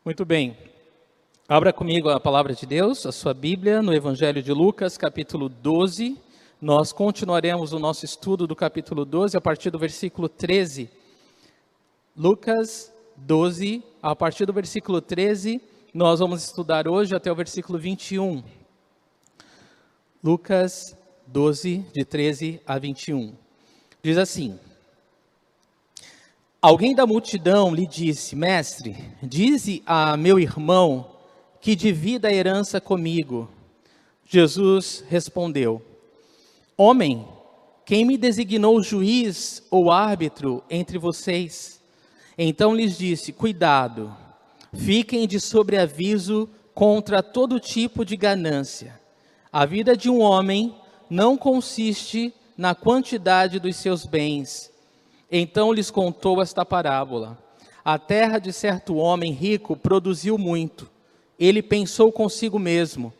Muito bem. Abra comigo a palavra de Deus, a sua Bíblia, no Evangelho de Lucas, capítulo 12. Nós continuaremos o nosso estudo do capítulo 12 a partir do versículo 13. Lucas 12, a partir do versículo 13, nós vamos estudar hoje até o versículo 21. Lucas 12, de 13 a 21. Diz assim: Alguém da multidão lhe disse: Mestre, dize a meu irmão que divida a herança comigo. Jesus respondeu: Homem, quem me designou juiz ou árbitro entre vocês? Então lhes disse: Cuidado, fiquem de sobreaviso contra todo tipo de ganância. A vida de um homem não consiste na quantidade dos seus bens. Então lhes contou esta parábola: A terra de certo homem rico produziu muito. Ele pensou consigo mesmo: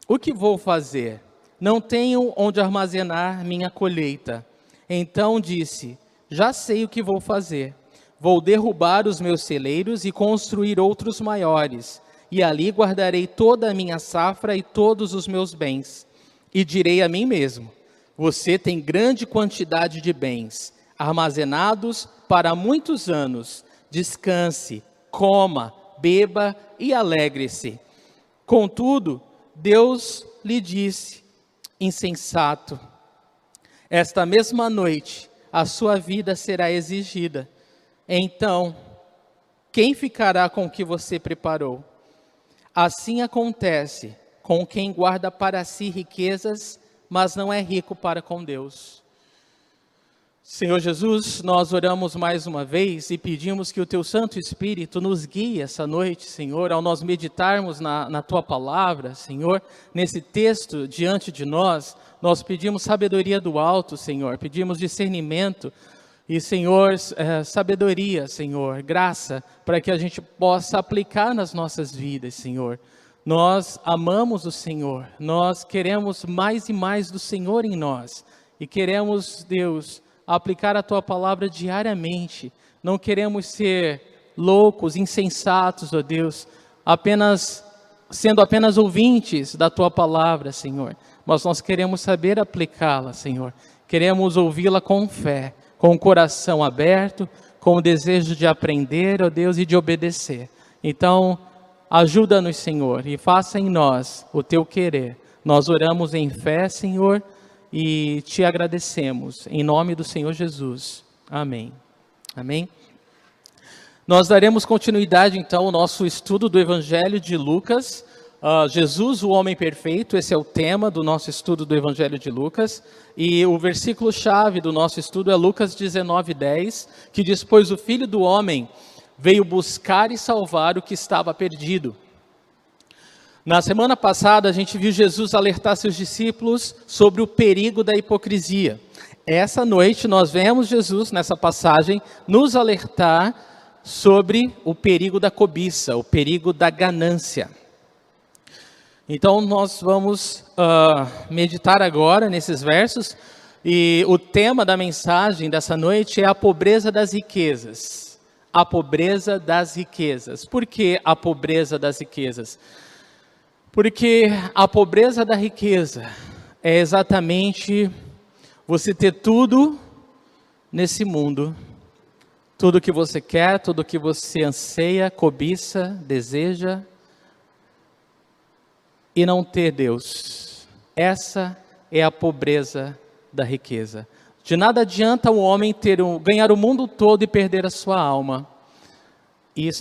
O que vou fazer? Não tenho onde armazenar minha colheita. Então disse: Já sei o que vou fazer. Vou derrubar os meus celeiros e construir outros maiores, e ali guardarei toda a minha safra e todos os meus bens. E direi a mim mesmo: Você tem grande quantidade de bens, armazenados para muitos anos. Descanse, coma, beba e alegre-se. Contudo, Deus lhe disse: Insensato, esta mesma noite a sua vida será exigida. Então, quem ficará com o que você preparou? Assim acontece com quem guarda para si riquezas, mas não é rico para com Deus. Senhor Jesus, nós oramos mais uma vez e pedimos que o Teu Santo Espírito nos guie essa noite, Senhor, ao nós meditarmos na Tua Palavra, Senhor, nesse texto diante de nós. Nós pedimos sabedoria do alto, Senhor, pedimos discernimento e, Senhor, sabedoria, Senhor, graça, para que a gente possa aplicar nas nossas vidas, Senhor. Nós amamos o Senhor, nós queremos mais e mais do Senhor em nós e queremos, Deus, aplicar a Tua Palavra diariamente. Não queremos ser loucos, insensatos, ó Deus, sendo apenas ouvintes da Tua Palavra, Senhor, mas nós queremos saber aplicá-la, Senhor. Queremos ouvi-la com fé, com o coração aberto, com o desejo de aprender, ó Deus, e de obedecer. Então, ajuda-nos, Senhor, e faça em nós o Teu querer. Nós oramos em fé, Senhor, e Te agradecemos, em nome do Senhor Jesus. Amém. Amém. Nós daremos continuidade, então, ao nosso estudo do Evangelho de Lucas. Jesus, o homem perfeito, esse é o tema do nosso estudo do Evangelho de Lucas. E o versículo-chave do nosso estudo é Lucas 19:10, que diz: Pois o Filho do Homem veio buscar e salvar o que estava perdido. Na semana passada, a gente viu Jesus alertar seus discípulos sobre o perigo da hipocrisia. Essa noite, nós vemos Jesus, nessa passagem, nos alertar sobre o perigo da cobiça, o perigo da ganância. Então, nós vamos meditar agora nesses versos, e o tema da mensagem dessa noite é a pobreza das riquezas. A pobreza das riquezas. Por que a pobreza das riquezas? Porque a pobreza da riqueza é exatamente você ter tudo nesse mundo, tudo que você quer, tudo que você anseia, cobiça, deseja, e não ter Deus. Essa é a pobreza da riqueza. De nada adianta o homem ganhar o mundo todo e perder a sua alma.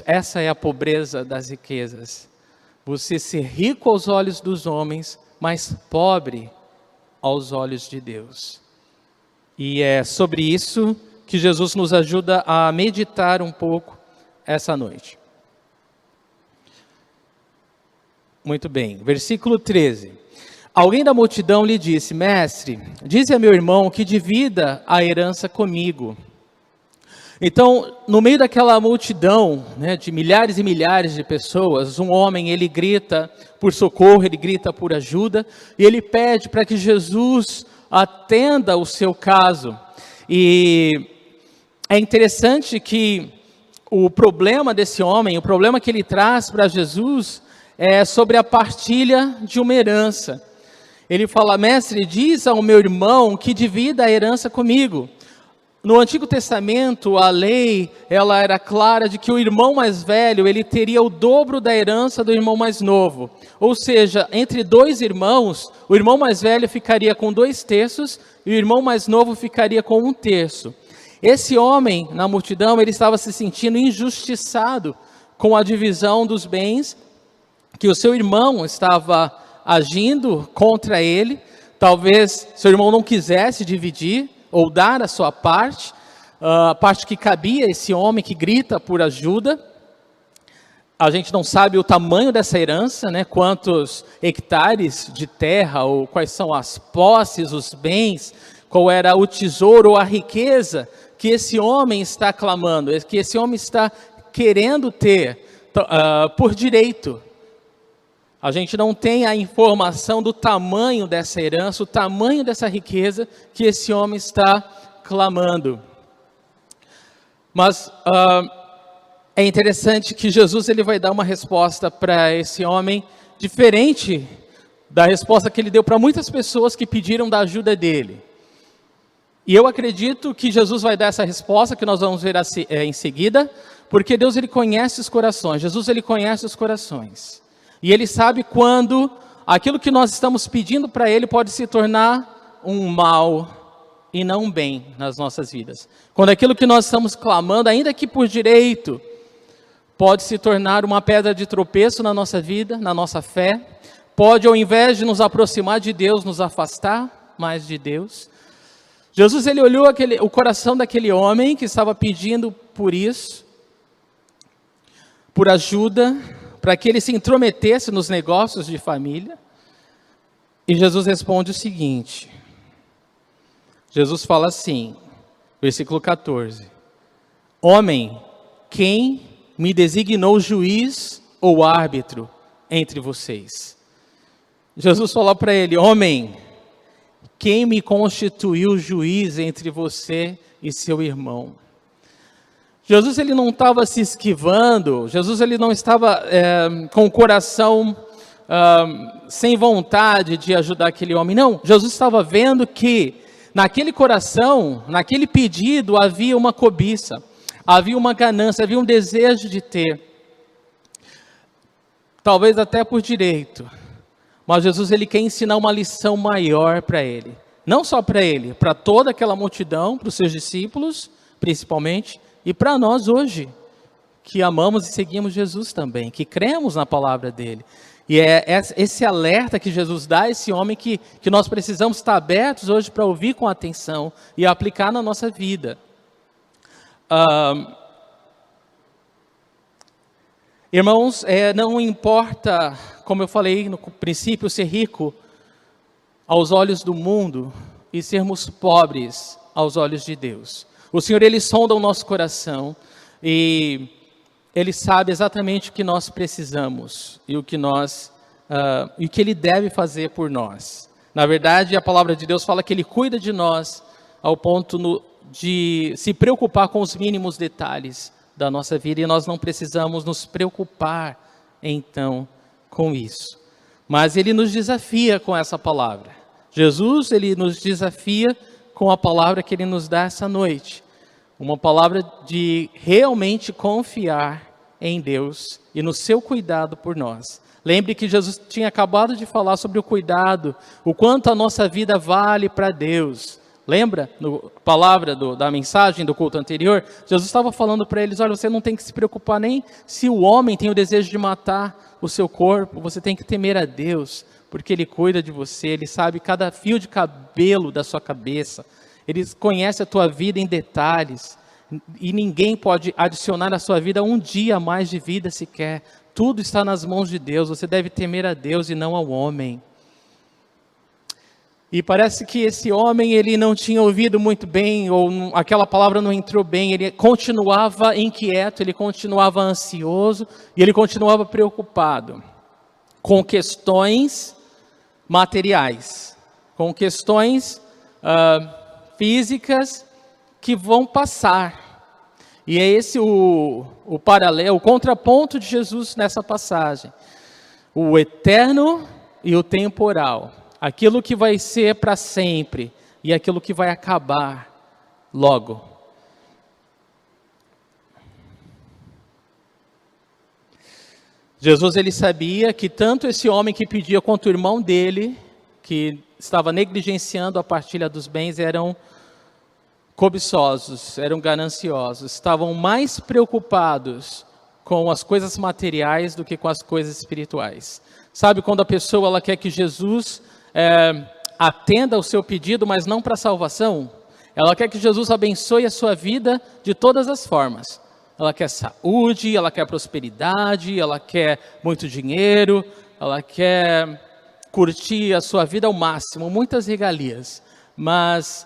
Essa é a pobreza das riquezas. Você ser rico aos olhos dos homens, mas pobre aos olhos de Deus. E é sobre isso que Jesus nos ajuda a meditar um pouco essa noite. Muito bem, versículo 13. Alguém da multidão lhe disse: Mestre, dize a meu irmão que divida a herança comigo. Então, no meio daquela multidão, de milhares e milhares de pessoas, um homem, ele grita por socorro, ele grita por ajuda, e ele pede para que Jesus atenda o seu caso. E é interessante que o problema desse homem, o problema que ele traz para Jesus é sobre a partilha de uma herança. Ele fala: mestre, diz ao meu irmão que divida a herança comigo. No Antigo Testamento, a lei, ela era clara de que o irmão mais velho, ele teria o dobro da herança do irmão mais novo. Ou seja, entre dois irmãos, o irmão mais velho ficaria com 2/3 e o irmão mais novo ficaria com 1/3. Esse homem, na multidão, ele estava se sentindo injustiçado com a divisão dos bens, que o seu irmão estava agindo contra ele. Talvez seu irmão não quisesse dividir ou dar a sua parte, a parte que cabia a esse homem que grita por ajuda. A gente não sabe o tamanho dessa herança, né? Quantos hectares de terra, ou quais são as posses, os bens, qual era o tesouro ou a riqueza que esse homem está clamando, que esse homem está querendo ter por direito. A gente não tem a informação do tamanho dessa herança, o tamanho dessa riqueza que esse homem está clamando. Mas é interessante que Jesus ele vai dar uma resposta para esse homem diferente da resposta que ele deu para muitas pessoas que pediram da ajuda dele. E eu acredito que Jesus vai dar essa resposta que nós vamos ver em seguida, porque Deus ele conhece os corações. Jesus ele conhece os corações. E Ele sabe quando aquilo que nós estamos pedindo para Ele pode se tornar um mal e não um bem nas nossas vidas. Quando aquilo que nós estamos clamando, ainda que por direito, pode se tornar uma pedra de tropeço na nossa vida, na nossa fé. Pode, ao invés de nos aproximar de Deus, nos afastar mais de Deus. Jesus ele olhou o coração daquele homem que estava pedindo por isso, por ajuda, para que ele se intrometesse nos negócios de família. E Jesus responde o seguinte. Jesus fala assim, versículo 14. Homem, quem me designou juiz ou árbitro entre vocês? Jesus falou para ele: homem, quem me constituiu juiz entre você e seu irmão? Jesus ele não estava se esquivando, Jesus ele não estava com o coração sem vontade de ajudar aquele homem, não. Jesus estava vendo que naquele coração, naquele pedido havia uma cobiça, havia uma ganância, havia um desejo de ter, talvez até por direito, mas Jesus ele quer ensinar uma lição maior para ele, não só para ele, para toda aquela multidão, para os seus discípulos, principalmente, e para nós hoje, que amamos e seguimos Jesus também, que cremos na palavra dele. E é esse alerta que Jesus dá a esse homem que nós precisamos estar abertos hoje para ouvir com atenção e aplicar na nossa vida. Irmãos, não importa, como eu falei no princípio, ser rico aos olhos do mundo e sermos pobres aos olhos de Deus. O Senhor, Ele sonda o nosso coração e Ele sabe exatamente o que nós precisamos e o que Ele deve fazer por nós. Na verdade, a palavra de Deus fala que Ele cuida de nós ao ponto de se preocupar com os mínimos detalhes da nossa vida e nós não precisamos nos preocupar, então, com isso. Mas Ele nos desafia com essa palavra. Jesus, Ele nos desafia com a palavra que Ele nos dá essa noite. Uma palavra de realmente confiar em Deus e no seu cuidado por nós. Lembre que Jesus tinha acabado de falar sobre o cuidado, o quanto a nossa vida vale para Deus. Lembra, na palavra da mensagem do culto anterior? Jesus estava falando para eles: olha, você não tem que se preocupar nem se o homem tem o desejo de matar o seu corpo, você tem que temer a Deus, porque Ele cuida de você, Ele sabe cada fio de cabelo da sua cabeça, Ele conhece a tua vida em detalhes, e ninguém pode adicionar à sua vida um dia a mais de vida sequer. Tudo está nas mãos de Deus, você deve temer a Deus e não ao homem. E parece que esse homem, ele não tinha ouvido muito bem, ou aquela palavra não entrou bem, ele continuava inquieto, ele continuava ansioso, e ele continuava preocupado com questões materiais, com questões físicas que vão passar. E é esse o paralelo, o contraponto de Jesus nessa passagem. O eterno e o temporal. Aquilo que vai ser para sempre e aquilo que vai acabar logo. Jesus, ele sabia que tanto esse homem que pedia quanto o irmão dele, que estava negligenciando a partilha dos bens, eram cobiçosos, eram gananciosos, estavam mais preocupados com as coisas materiais do que com as coisas espirituais. Sabe quando a pessoa ela quer que Jesus atenda ao seu pedido, mas não para a salvação? Ela quer que Jesus abençoe a sua vida de todas as formas. Ela quer saúde, ela quer prosperidade, ela quer muito dinheiro, ela quer curtir a sua vida ao máximo, muitas regalias. Mas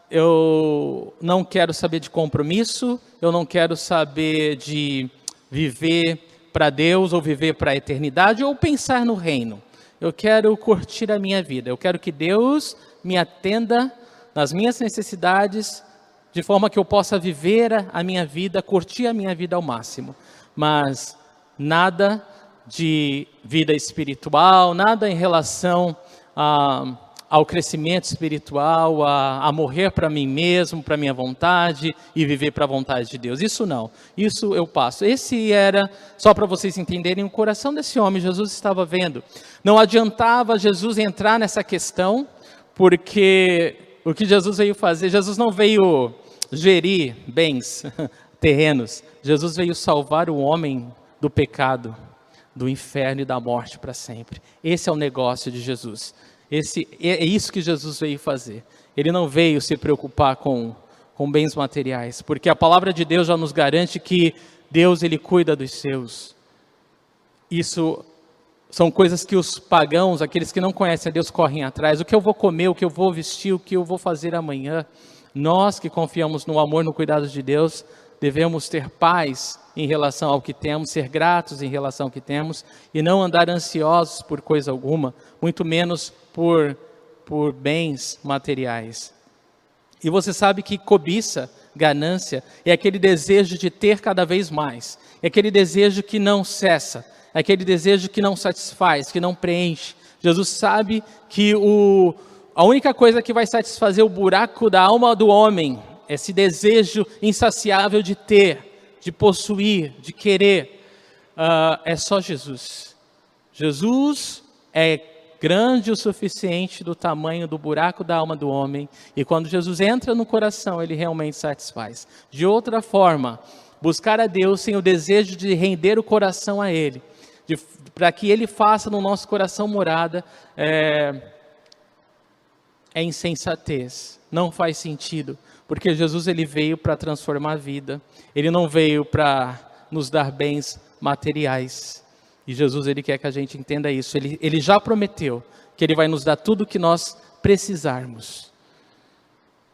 eu não quero saber de compromisso, eu não quero saber de viver para Deus ou viver para a eternidade ou pensar no reino. Eu quero curtir a minha vida, eu quero que Deus me atenda nas minhas necessidades, de forma que eu possa viver a minha vida, curtir a minha vida ao máximo. Mas nada de vida espiritual, nada em relação ao crescimento espiritual, a morrer para mim mesmo, para minha vontade e viver para a vontade de Deus. Isso não, isso eu passo. Esse era, só para vocês entenderem, o coração desse homem. Jesus estava vendo. Não adiantava Jesus entrar nessa questão, porque o que Jesus veio fazer, Jesus não veio gerir bens, terrenos. Jesus veio salvar o homem do pecado, do inferno e da morte para sempre. Esse é o negócio de Jesus. É isso que Jesus veio fazer. Ele não veio se preocupar com bens materiais, porque a palavra de Deus já nos garante que Deus, ele cuida dos seus. Isso são coisas que os pagãos, aqueles que não conhecem a Deus, correm atrás. O que eu vou comer, o que eu vou vestir, o que eu vou fazer amanhã. Nós que confiamos no amor, no cuidado de Deus, devemos ter paz em relação ao que temos, ser gratos em relação ao que temos e não andar ansiosos por coisa alguma, muito menos por bens materiais. E você sabe que cobiça, ganância, é aquele desejo de ter cada vez mais, é aquele desejo que não cessa, é aquele desejo que não satisfaz, que não preenche. Jesus sabe que a única coisa que vai satisfazer o buraco da alma do homem, esse desejo insaciável de ter, de possuir, de querer, é só Jesus. Jesus é grande o suficiente do tamanho do buraco da alma do homem, e quando Jesus entra no coração, ele realmente satisfaz. De outra forma, buscar a Deus sem o desejo de render o coração a Ele, para que Ele faça no nosso coração morada, é insensatez, não faz sentido, porque Jesus ele veio para transformar a vida, Ele não veio para nos dar bens materiais, e Jesus ele quer que a gente entenda isso, Ele já prometeu que Ele vai nos dar tudo o que nós precisarmos,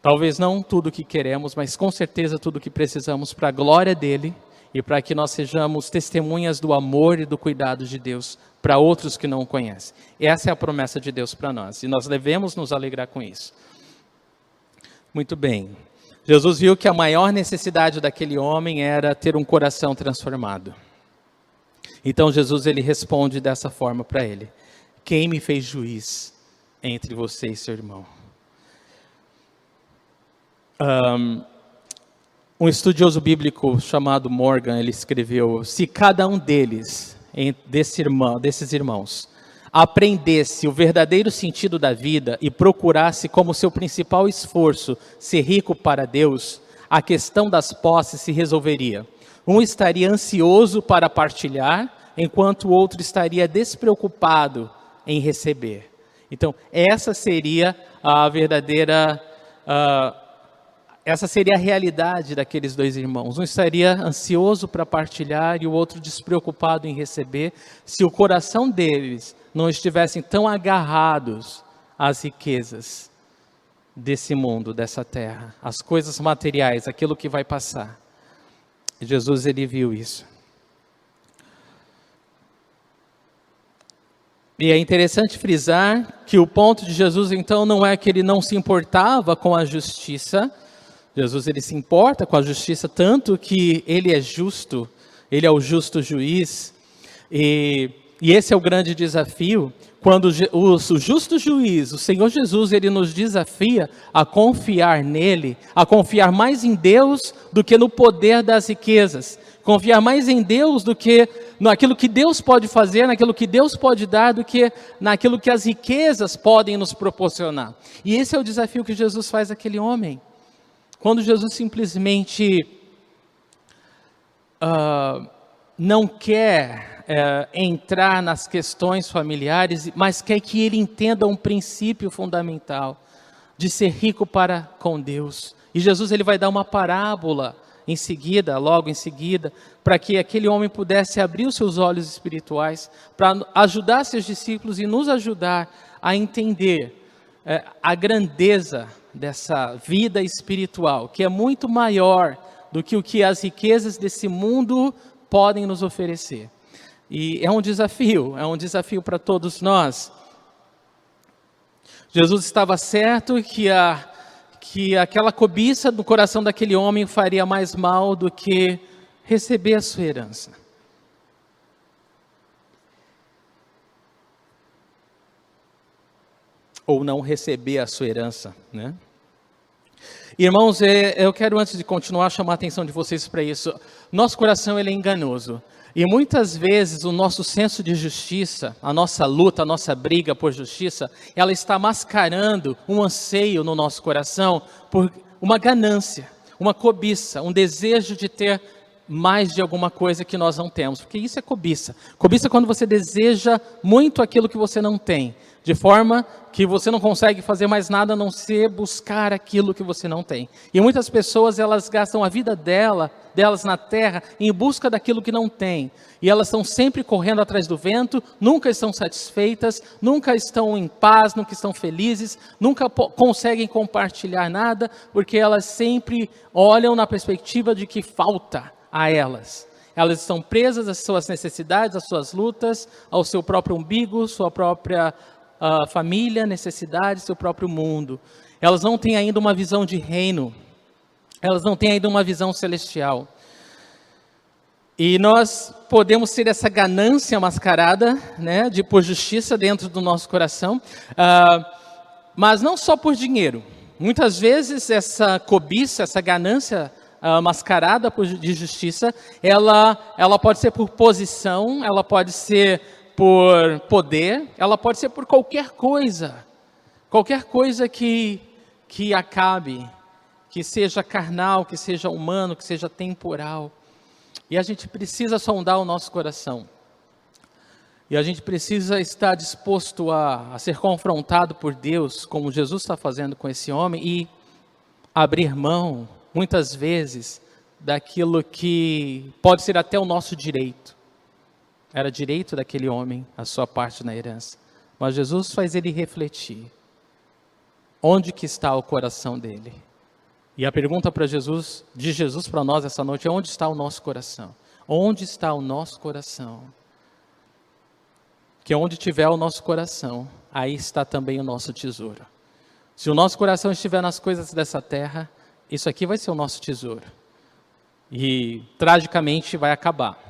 talvez não tudo o que queremos, mas com certeza tudo o que precisamos para a glória dEle, e para que nós sejamos testemunhas do amor e do cuidado de Deus para outros que não o conhecem. Essa é a promessa de Deus para nós, e nós devemos nos alegrar com isso. Muito bem. Jesus viu que a maior necessidade daquele homem era ter um coração transformado. Então Jesus ele responde dessa forma para ele: quem me fez juiz entre você e seu irmão? Um estudioso bíblico chamado Morgan, ele escreveu: se cada um desses irmãos, aprendesse o verdadeiro sentido da vida e procurasse como seu principal esforço ser rico para Deus, a questão das posses se resolveria. Um estaria ansioso para partilhar, enquanto o outro estaria despreocupado em receber. Então, essa seria a verdadeira... essa seria a realidade daqueles dois irmãos. Um estaria ansioso para partilhar e o outro despreocupado em receber, se o coração deles não estivessem tão agarrados às riquezas desse mundo, dessa terra, as coisas materiais, aquilo que vai passar. Jesus, ele viu isso. E é interessante frisar que o ponto de Jesus, então, não é que ele não se importava com a justiça, Jesus, ele se importa com a justiça, tanto que ele é justo, ele é o justo juiz. E esse é o grande desafio, quando o justo juiz, o Senhor Jesus, ele nos desafia a confiar nele, a confiar mais em Deus do que no poder das riquezas, confiar mais em Deus do que naquilo que Deus pode fazer, naquilo que Deus pode dar, do que naquilo que as riquezas podem nos proporcionar. E esse é o desafio que Jesus faz àquele homem. Quando Jesus simplesmente não quer entrar nas questões familiares, mas quer que ele entenda um princípio fundamental de ser rico para com Deus. E Jesus, ele vai dar uma parábola em seguida, logo em seguida, para que aquele homem pudesse abrir os seus olhos espirituais, para ajudar seus discípulos e nos ajudar a entender a grandeza dessa vida espiritual, que é muito maior do que o que as riquezas desse mundo podem nos oferecer. E é um desafio para todos nós. Jesus estava certo que aquela cobiça do coração daquele homem faria mais mal do que receber a sua herança. Ou não receber a sua herança, né? Irmãos, eu quero, antes de continuar, chamar a atenção de vocês para isso. Nosso coração, ele é enganoso. E muitas vezes o nosso senso de justiça, a nossa luta, a nossa briga por justiça, ela está mascarando um anseio no nosso coração por uma ganância, uma cobiça, um desejo de ter mais de alguma coisa que nós não temos. Porque isso é cobiça. Cobiça é quando você deseja muito aquilo que você não tem, de forma que você não consegue fazer mais nada a não ser buscar aquilo que você não tem. E muitas pessoas, elas gastam a vida delas na terra em busca daquilo que não tem. E elas estão sempre correndo atrás do vento, nunca estão satisfeitas, nunca estão em paz, nunca estão felizes, nunca conseguem compartilhar nada, porque elas sempre olham na perspectiva de que falta a elas. Elas estão presas às suas necessidades, às suas lutas, ao seu próprio umbigo, sua própria família, necessidade, seu próprio mundo. Elas não têm ainda uma visão de reino. Elas não têm ainda uma visão celestial. E nós podemos ter essa ganância mascarada, né, de por justiça dentro do nosso coração, mas não só por dinheiro. Muitas vezes essa cobiça, essa ganância mascarada de justiça, ela pode ser por posição, ela pode ser por poder, ela pode ser por qualquer coisa que acabe, que seja carnal, que seja humano, que seja temporal. E a gente precisa sondar o nosso coração. E a gente precisa estar disposto a ser confrontado por Deus, como Jesus está fazendo com esse homem, e abrir mão, muitas vezes, daquilo que pode ser até o nosso direito. Era direito daquele homem, a sua parte na herança. Mas Jesus faz ele refletir. Onde que está o coração dele? E a pergunta de Jesus para nós essa noite é: onde está o nosso coração? Onde está o nosso coração? Que onde tiver o nosso coração, aí está também o nosso tesouro. Se o nosso coração estiver nas coisas dessa terra, isso aqui vai ser o nosso tesouro. E tragicamente vai acabar.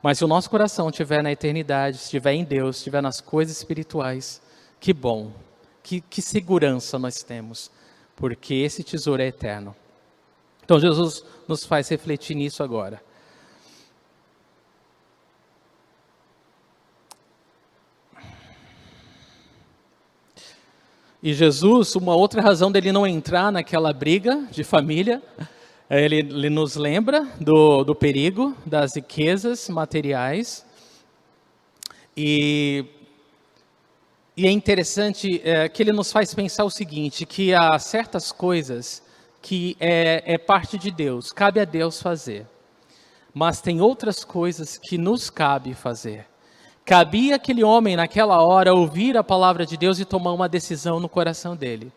Mas se o nosso coração estiver na eternidade, estiver em Deus, estiver nas coisas espirituais, que bom, que segurança nós temos, porque esse tesouro é eterno. Então Jesus nos faz refletir nisso agora. E Jesus, uma outra razão dele não entrar naquela briga de família, ele nos lembra do perigo das riquezas materiais. E é interessante que ele nos faz pensar o seguinte, que há certas coisas que é parte de Deus, cabe a Deus fazer. Mas tem outras coisas que nos cabe fazer. Cabia aquele homem naquela hora ouvir a palavra de Deus e tomar uma decisão no coração dele.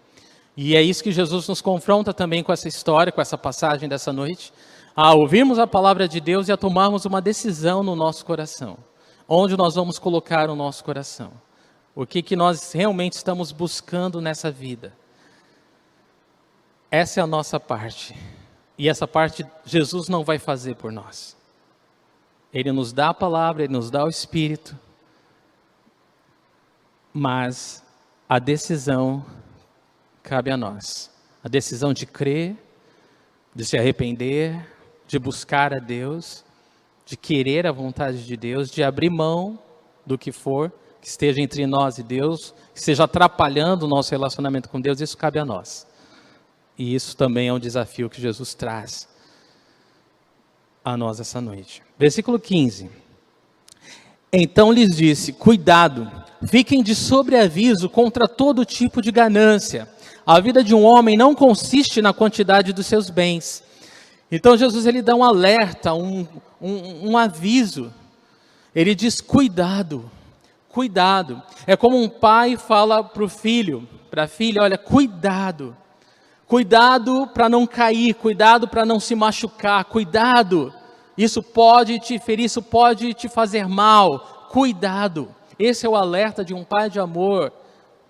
E é isso que Jesus nos confronta também com essa história, com essa passagem dessa noite. A ouvirmos a palavra de Deus e a tomarmos uma decisão no nosso coração. Onde nós vamos colocar o nosso coração? O que nós realmente estamos buscando nessa vida? Essa é a nossa parte. E essa parte Jesus não vai fazer por nós. Ele nos dá a palavra, Ele nos dá o Espírito. Mas a decisão cabe a nós. A decisão de crer, de se arrepender, de buscar a Deus, de querer a vontade de Deus, de abrir mão do que for, que esteja entre nós e Deus, que esteja atrapalhando o nosso relacionamento com Deus, isso cabe a nós. E isso também é um desafio que Jesus traz a nós essa noite. Versículo 15. Então lhes disse: cuidado, fiquem de sobreaviso contra todo tipo de ganância. A vida de um homem não consiste na quantidade dos seus bens. Então Jesus ele dá um alerta, um aviso. Ele diz: cuidado, cuidado. É como um pai fala para o filho, para a filha: olha, cuidado. Cuidado para não cair, cuidado para não se machucar, cuidado. Isso pode te ferir, isso pode te fazer mal. Cuidado. Esse é o alerta de um pai de amor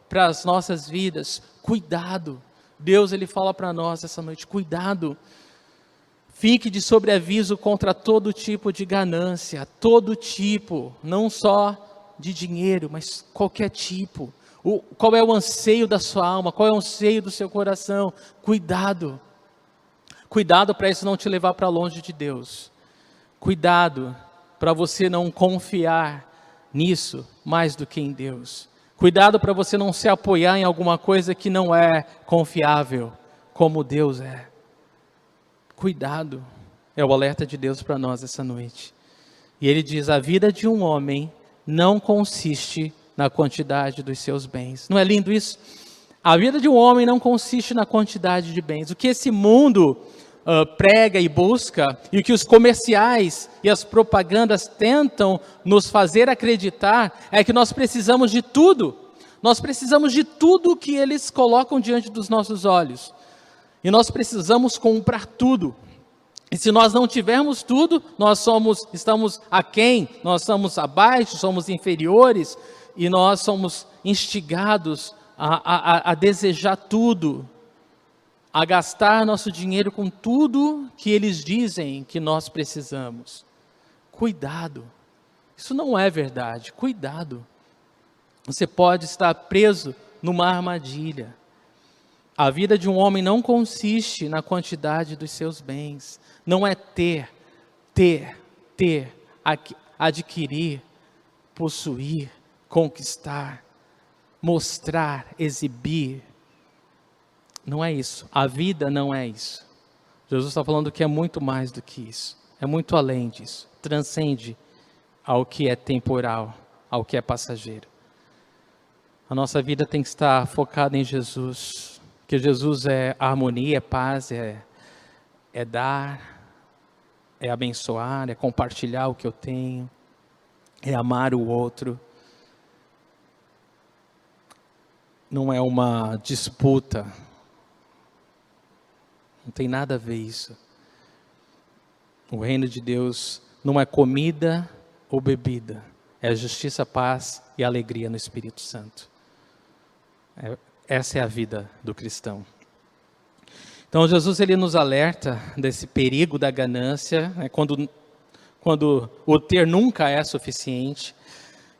para as nossas vidas. Cuidado. Deus ele fala para nós essa noite: cuidado. Fique de sobreaviso contra todo tipo de ganância, todo tipo, não só de dinheiro, mas qualquer tipo. Qual é o anseio da sua alma? Qual é o anseio do seu coração? Cuidado. Cuidado para isso não te levar para longe de Deus. Cuidado para você não confiar nisso mais do que em Deus. Cuidado para você não se apoiar em alguma coisa que não é confiável, como Deus é. Cuidado. É o alerta de Deus para nós essa noite. E Ele diz: a vida de um homem não consiste na quantidade dos seus bens. Não é lindo isso? A vida de um homem não consiste na quantidade de bens. O que esse mundo prega e busca, e o que os comerciais e as propagandas tentam nos fazer acreditar, é que nós precisamos de tudo. Nós precisamos de tudo que eles colocam diante dos nossos olhos. E nós precisamos comprar tudo. E se nós não tivermos tudo, nós estamos aquém, nós somos abaixo, somos inferiores, e nós somos instigados a desejar tudo, a gastar nosso dinheiro com tudo que eles dizem que nós precisamos. Cuidado, isso não é verdade, cuidado. Você pode estar preso numa armadilha. A vida de um homem não consiste na quantidade dos seus bens, não é ter, adquirir, possuir, conquistar, mostrar, exibir. Não é isso. A vida não é isso. Jesus está falando que é muito mais do que isso. É muito além disso. Transcende ao que é temporal, ao que é passageiro. A nossa vida tem que estar focada em Jesus. Porque Jesus é harmonia, é paz, é dar, é abençoar, é compartilhar o que eu tenho, é amar o outro. Não é uma disputa. Não tem nada a ver isso. O reino de Deus não é comida ou bebida. É justiça, paz e alegria no Espírito Santo. Essa é a vida do cristão. Então Jesus ele nos alerta desse perigo da ganância, quando o ter nunca é suficiente.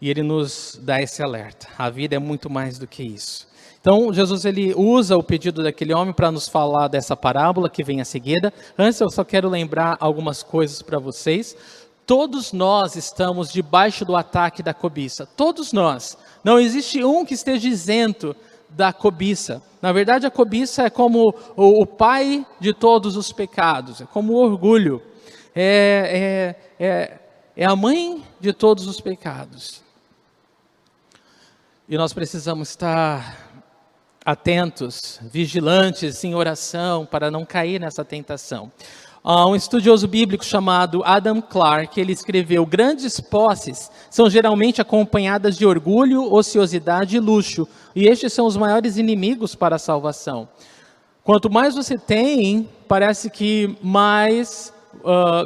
E ele nos dá esse alerta. A vida é muito mais do que isso. Então, Jesus ele usa o pedido daquele homem para nos falar dessa parábola que vem a seguida. Antes, eu só quero lembrar algumas coisas para vocês. Todos nós estamos debaixo do ataque da cobiça. Todos nós. Não existe um que esteja isento da cobiça. Na verdade, a cobiça é como o pai de todos os pecados. É como o orgulho. É a mãe de todos os pecados. E nós precisamos estar atentos, vigilantes em oração para não cair nessa tentação. Um estudioso bíblico chamado Adam Clarke, ele escreveu: grandes posses são geralmente acompanhadas de orgulho, ociosidade e luxo, e estes são os maiores inimigos para a salvação. Quanto mais você tem, parece que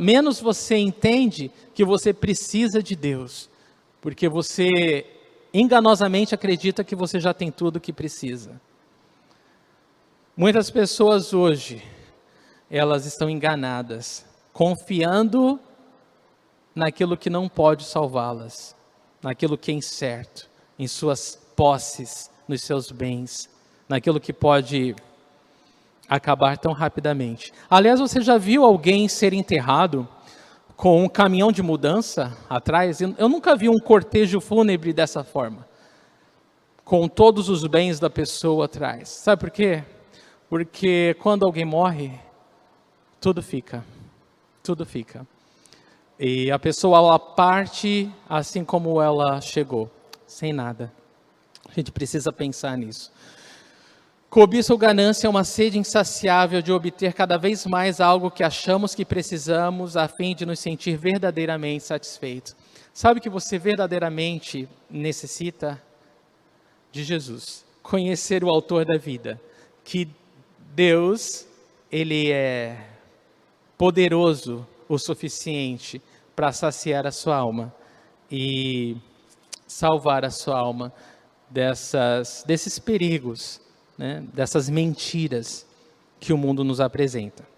menos você entende que você precisa de Deus, porque você enganosamente acredita que você já tem tudo o que precisa. Muitas pessoas hoje, elas estão enganadas, confiando naquilo que não pode salvá-las, naquilo que é incerto, em suas posses, nos seus bens, naquilo que pode acabar tão rapidamente. Aliás, você já viu alguém ser enterrado com um caminhão de mudança atrás? Eu nunca vi um cortejo fúnebre dessa forma, com todos os bens da pessoa atrás. Sabe por quê? Porque quando alguém morre, tudo fica. E a pessoa, ela parte assim como ela chegou, sem nada. A gente precisa pensar nisso. Cobiça ou ganância é uma sede insaciável de obter cada vez mais algo que achamos que precisamos, a fim de nos sentir verdadeiramente satisfeitos. Sabe que você verdadeiramente necessita de Jesus, conhecer o autor da vida, que Deus, Ele é poderoso o suficiente para saciar a sua alma e salvar a sua alma desses perigos, né, dessas mentiras que o mundo nos apresenta.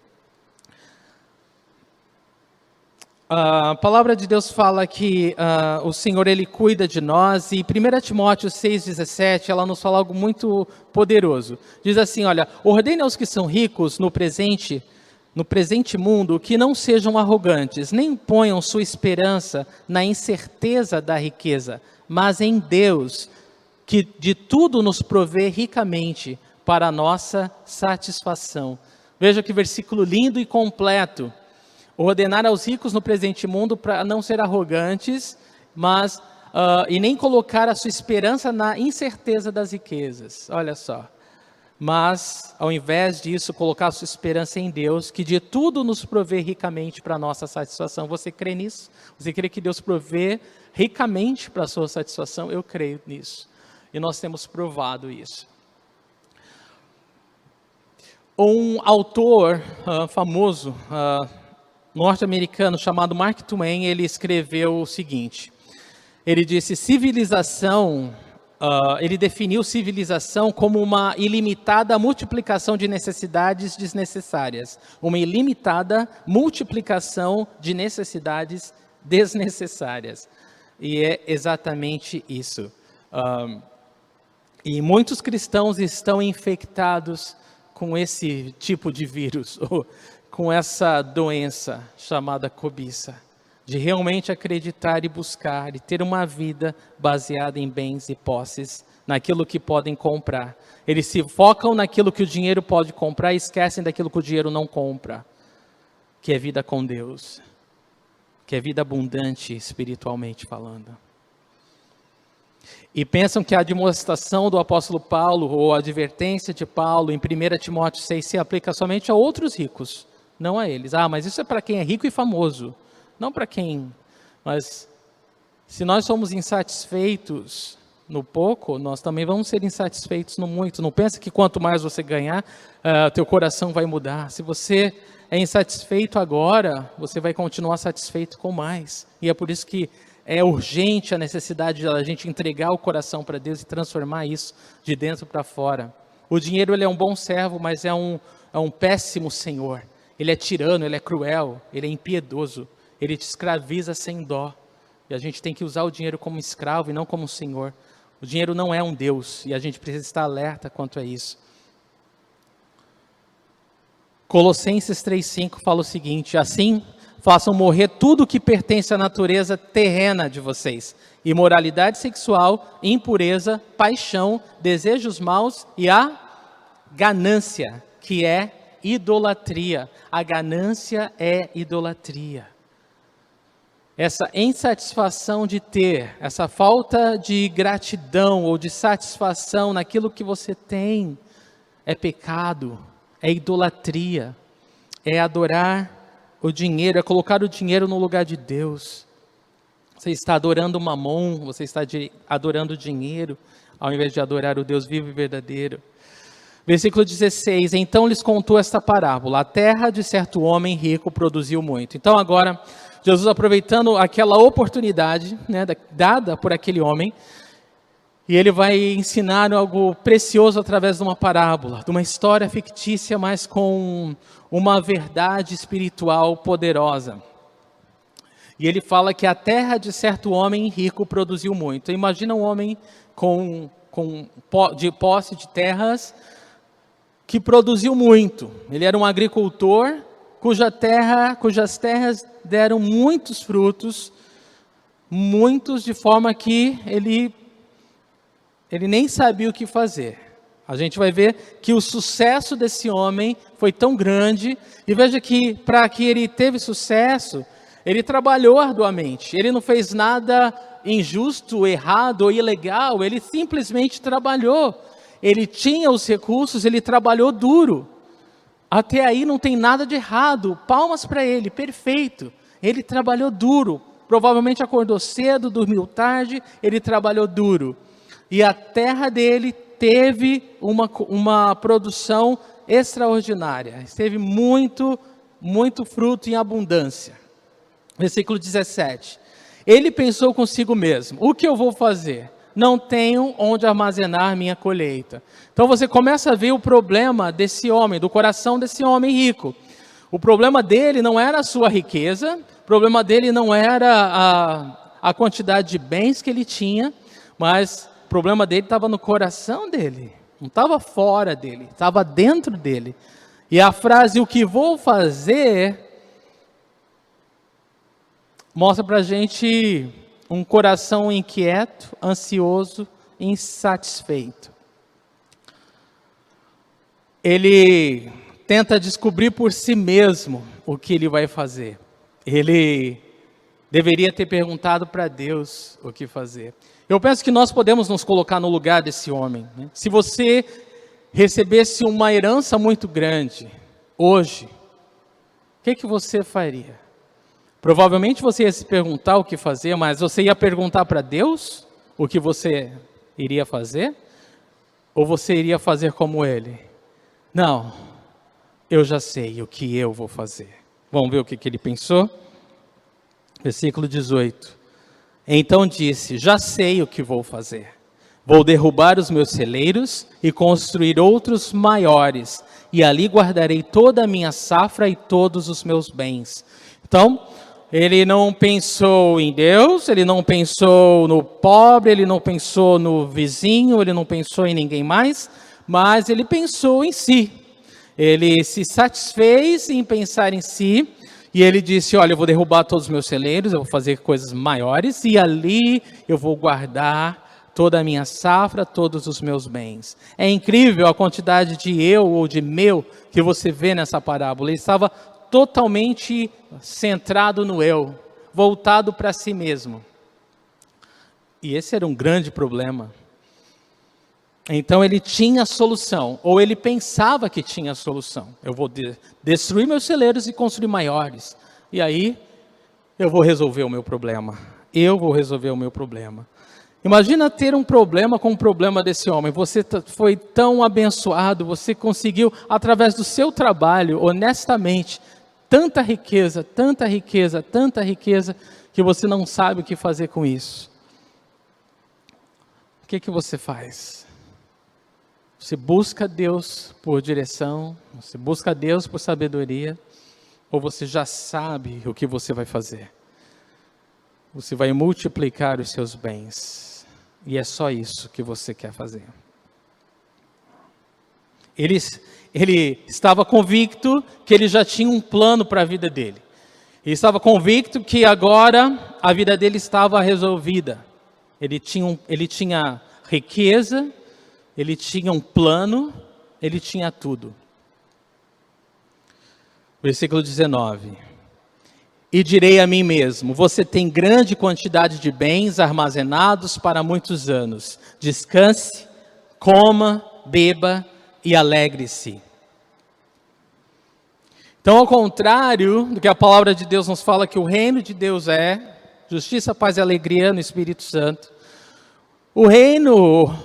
A palavra de Deus fala que o Senhor, Ele cuida de nós, e 1 Timóteo 6,17, ela nos fala algo muito poderoso. Diz assim, olha, ordene aos que são ricos no presente mundo, que não sejam arrogantes, nem ponham sua esperança na incerteza da riqueza, mas em Deus, que de tudo nos provê ricamente para a nossa satisfação. Veja que versículo lindo e completo. Ordenar aos ricos no presente mundo para não ser arrogantes, mas e nem colocar a sua esperança na incerteza das riquezas. Olha só. Mas, ao invés disso, colocar a sua esperança em Deus, que de tudo nos provê ricamente para a nossa satisfação. Você crê nisso? Você crê que Deus provê ricamente para a sua satisfação? Eu creio nisso. E nós temos provado isso. Um autor famoso, norte-americano, chamado Mark Twain, ele escreveu o seguinte. Ele disse, ele definiu civilização como uma ilimitada multiplicação de necessidades desnecessárias. Uma ilimitada multiplicação de necessidades desnecessárias. E é exatamente isso. E muitos cristãos estão infectados com esse tipo de vírus, ou com essa doença chamada cobiça, de realmente acreditar e buscar e ter uma vida baseada em bens e posses, naquilo que podem comprar. Eles se focam naquilo que o dinheiro pode comprar e esquecem daquilo que o dinheiro não compra, que é vida com Deus, que é vida abundante espiritualmente falando. E pensam que a demonstração do apóstolo Paulo, ou a advertência de Paulo em 1 Timóteo 6 se aplica somente a outros ricos, não a eles. Mas isso é para quem é rico e famoso, não para quem... Mas se nós somos insatisfeitos no pouco, nós também vamos ser insatisfeitos no muito. Não pensa que quanto mais você ganhar, teu coração vai mudar. Se você é insatisfeito agora, você vai continuar satisfeito com mais. E é por isso que é urgente a necessidade de a gente entregar o coração para Deus e transformar isso de dentro para fora. O dinheiro, ele é um bom servo, mas é um péssimo senhor. Ele é tirano, ele é cruel, ele é impiedoso. Ele te escraviza sem dó. E a gente tem que usar o dinheiro como escravo e não como senhor. O dinheiro não é um Deus e a gente precisa estar alerta quanto a isso. Colossenses 3,5 fala o seguinte, assim, façam morrer tudo que pertence à natureza terrena de vocês. Imoralidade sexual, impureza, paixão, desejos maus e a ganância, que é idolatria. A ganância é idolatria. Essa insatisfação de ter, essa falta de gratidão ou de satisfação naquilo que você tem, é pecado, é idolatria, é adorar o dinheiro, é colocar o dinheiro no lugar de Deus. Você está adorando o mamon, você está adorando o dinheiro, ao invés de adorar o Deus vivo e verdadeiro. Versículo 16, então lhes contou esta parábola, a terra de certo homem rico produziu muito. Então agora, Jesus aproveitando aquela oportunidade, né, dada por aquele homem, E ele vai ensinar algo precioso através de uma parábola, de uma história fictícia, mas com uma verdade espiritual poderosa. E ele fala que a terra de certo homem rico produziu muito. Imagina um homem de posse de terras que produziu muito. Ele era um agricultor cujas terras deram muitos frutos, muitos de forma que ele nem sabia o que fazer. A gente vai ver que o sucesso desse homem foi tão grande, e veja que para que ele teve sucesso, ele trabalhou arduamente, ele não fez nada injusto, errado ou ilegal, ele simplesmente trabalhou. Ele tinha os recursos, ele trabalhou duro. Até aí não tem nada de errado, palmas para ele, perfeito. Ele trabalhou duro, provavelmente acordou cedo, dormiu tarde, ele trabalhou duro. E a terra dele teve uma produção extraordinária, teve muito fruto em abundância. Versículo 17. Ele pensou consigo mesmo: o que eu vou fazer? Não tenho onde armazenar minha colheita. Então você começa a ver o problema desse homem, do coração desse homem rico. O problema dele não era a sua riqueza, o problema dele não era a quantidade de bens que ele tinha, mas o problema dele estava no coração dele, não estava fora dele, estava dentro dele. E a frase, o que vou fazer, mostra para a gente um coração inquieto, ansioso, insatisfeito. Ele tenta descobrir por si mesmo o que ele vai fazer. Ele deveria ter perguntado para Deus o que fazer. Eu penso que nós podemos nos colocar no lugar desse homem, né? Se você recebesse uma herança muito grande hoje, o que você faria? Provavelmente você ia se perguntar o que fazer, mas você ia perguntar para Deus o que você iria fazer? Ou você iria fazer como ele? Não, eu já sei o que eu vou fazer. Vamos ver o que ele pensou? Versículo 18. Então disse: já sei o que vou fazer. Vou derrubar os meus celeiros e construir outros maiores, e ali guardarei toda a minha safra e todos os meus bens. Então, ele não pensou em Deus, ele não pensou no pobre, ele não pensou no vizinho, ele não pensou em ninguém mais, mas ele pensou em si. Ele se satisfez em pensar em si, e ele disse: olha, eu vou derrubar todos os meus celeiros, eu vou fazer coisas maiores, e ali eu vou guardar toda a minha safra, todos os meus bens. É incrível a quantidade de eu ou de meu que você vê nessa parábola. Ele estava totalmente centrado no eu, voltado para si mesmo. E esse era um grande problema. Então ele tinha a solução, ou ele pensava que tinha a solução. Eu vou destruir meus celeiros e construir maiores. E aí eu vou resolver o meu problema. Eu vou resolver o meu problema. Imagina ter um problema com o problema desse homem. Você foi tão abençoado, você conseguiu, através do seu trabalho, honestamente, tanta riqueza, tanta riqueza, tanta riqueza, que você não sabe o que fazer com isso. O que você faz? Você busca Deus por direção, você busca Deus por sabedoria, ou você já sabe o que você vai fazer? Você vai multiplicar os seus bens, e é só isso que você quer fazer. Ele estava convicto que ele já tinha um plano para a vida dele. Ele estava convicto que agora a vida dele estava resolvida. Ele tinha riqueza, ele tinha um plano, ele tinha tudo. Versículo 19. E direi a mim mesmo: você tem grande quantidade de bens armazenados para muitos anos. Descanse, coma, beba e alegre-se. Então, ao contrário do que a palavra de Deus nos fala, que o reino de Deus é justiça, paz e alegria no Espírito Santo, o reino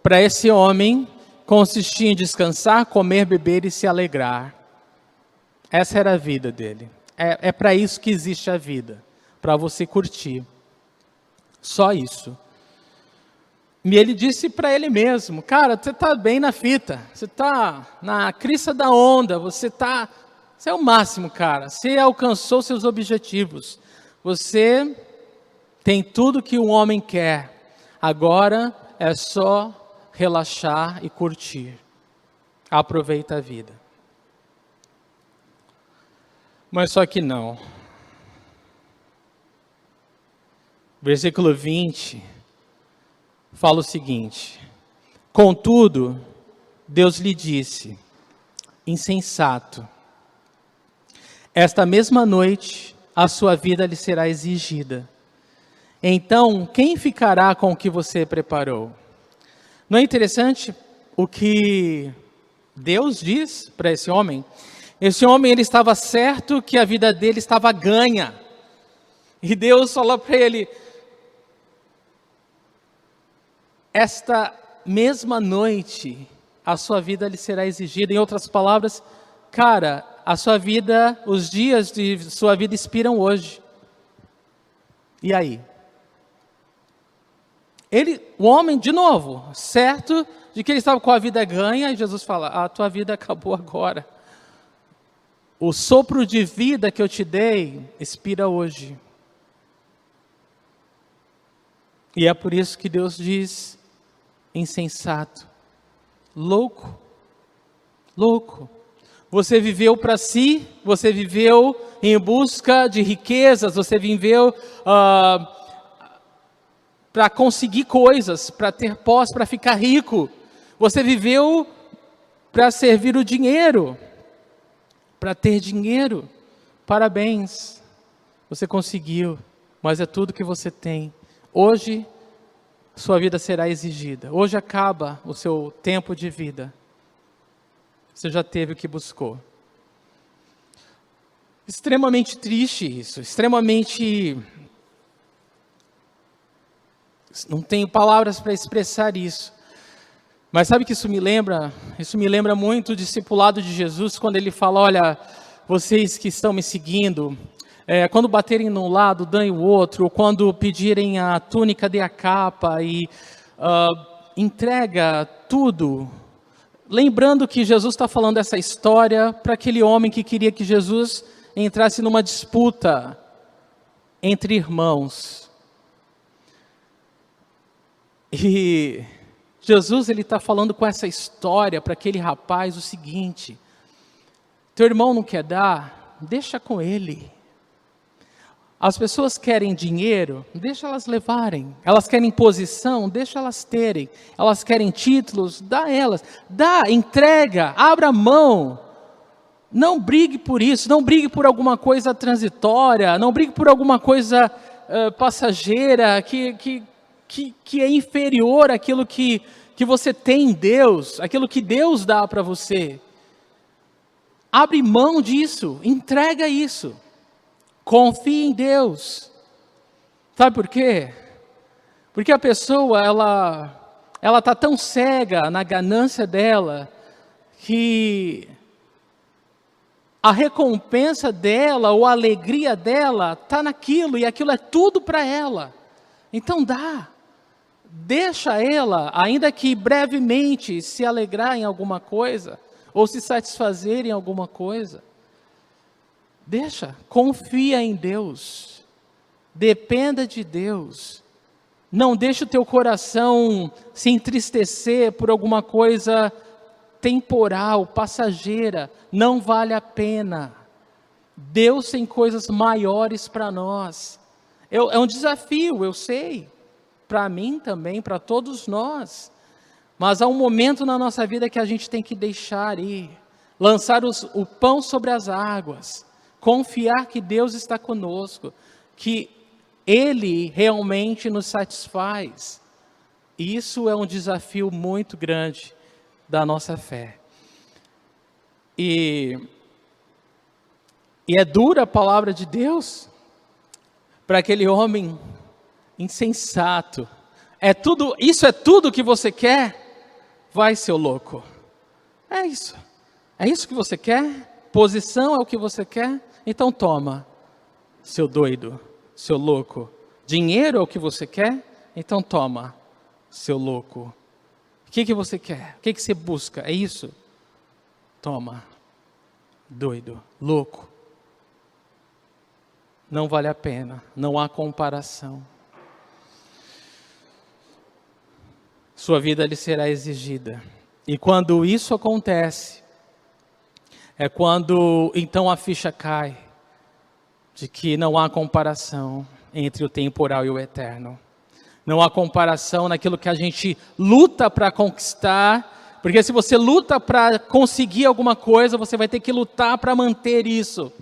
para esse homem consistia em descansar, comer, beber e se alegrar. Essa era a vida dele. É para isso que existe a vida, para você curtir. Só isso. E ele disse para ele mesmo, cara, você está bem na fita, você está na crista da onda, você é o máximo, cara, você alcançou seus objetivos, você tem tudo que um homem quer, agora é só relaxar e curtir, aproveita a vida. Mas só que não. Versículo 20 fala o seguinte: contudo, Deus lhe disse, insensato, esta mesma noite a sua vida lhe será exigida. Então, quem ficará com o que você preparou? Não é interessante o que Deus diz para esse homem? Esse homem, ele estava certo que a vida dele estava ganha. E Deus falou para ele, esta mesma noite, a sua vida lhe será exigida. Em outras palavras, cara, a sua vida, os dias de sua vida expiram hoje. E aí? O homem, de novo, certo de que ele estava com a vida ganha, e Jesus fala, a tua vida acabou agora. O sopro de vida que eu te dei, expira hoje. E é por isso que Deus diz, insensato, louco, louco. Você viveu para si, você viveu em busca de riquezas, você viveu para conseguir coisas, para ter posse, para ficar rico. Você viveu para servir o dinheiro, para ter dinheiro. Parabéns, você conseguiu, mas é tudo que você tem. Hoje, sua vida será exigida. Hoje acaba o seu tempo de vida. Você já teve o que buscou. Extremamente triste isso, extremamente... Não tenho palavras para expressar isso. Mas sabe que isso me lembra? Isso me lembra muito o discipulado de Jesus, quando ele fala, olha, vocês que estão me seguindo, quando baterem num lado, dêem o outro, ou quando pedirem a túnica, dê a capa, e entrega tudo. Lembrando que Jesus está falando essa história para aquele homem que queria que Jesus entrasse numa disputa entre irmãos. E Jesus, ele está falando com essa história para aquele rapaz o seguinte: teu irmão não quer dar? Deixa com ele. As pessoas querem dinheiro? Deixa elas levarem. Elas querem posição? Deixa elas terem. Elas querem títulos? Dá elas. Dá, entrega, abra mão. Não brigue por isso, não brigue por alguma coisa transitória, não brigue por alguma coisa passageira que é inferior àquilo que você tem em Deus, aquilo que Deus dá para você. Abre mão disso, entrega isso. Confie em Deus. Sabe por quê? Porque a pessoa, ela está tão cega na ganância dela, que a recompensa dela, ou a alegria dela, está naquilo, e aquilo é tudo para ela. Então dá. Deixa ela, ainda que brevemente, se alegrar em alguma coisa, ou se satisfazer em alguma coisa. Deixa, confia em Deus, dependa de Deus, não deixe o teu coração se entristecer por alguma coisa temporal, passageira, não vale a pena. Deus tem coisas maiores para nós, é um desafio, eu sei, para mim também, para todos nós, mas há um momento na nossa vida que a gente tem que deixar ir, lançar o pão sobre as águas, confiar que Deus está conosco, que Ele realmente nos satisfaz. Isso é um desafio muito grande da nossa fé. E é dura a palavra de Deus para aquele homem insensato. Isso é tudo que você quer? Vai, seu louco. É isso. É isso que você quer? Posição é o que você quer? Então toma, seu doido, seu louco. Dinheiro é o que você quer? Então toma, seu louco. O que você quer? O que você busca? É isso? Toma. Doido, louco. Não vale a pena, não há comparação. Sua vida lhe será exigida. E quando isso acontece, é quando então a ficha cai de que não há comparação entre o temporal e o eterno. Não há comparação naquilo que a gente luta para conquistar, porque se você luta para conseguir alguma coisa, você vai ter que lutar para manter isso.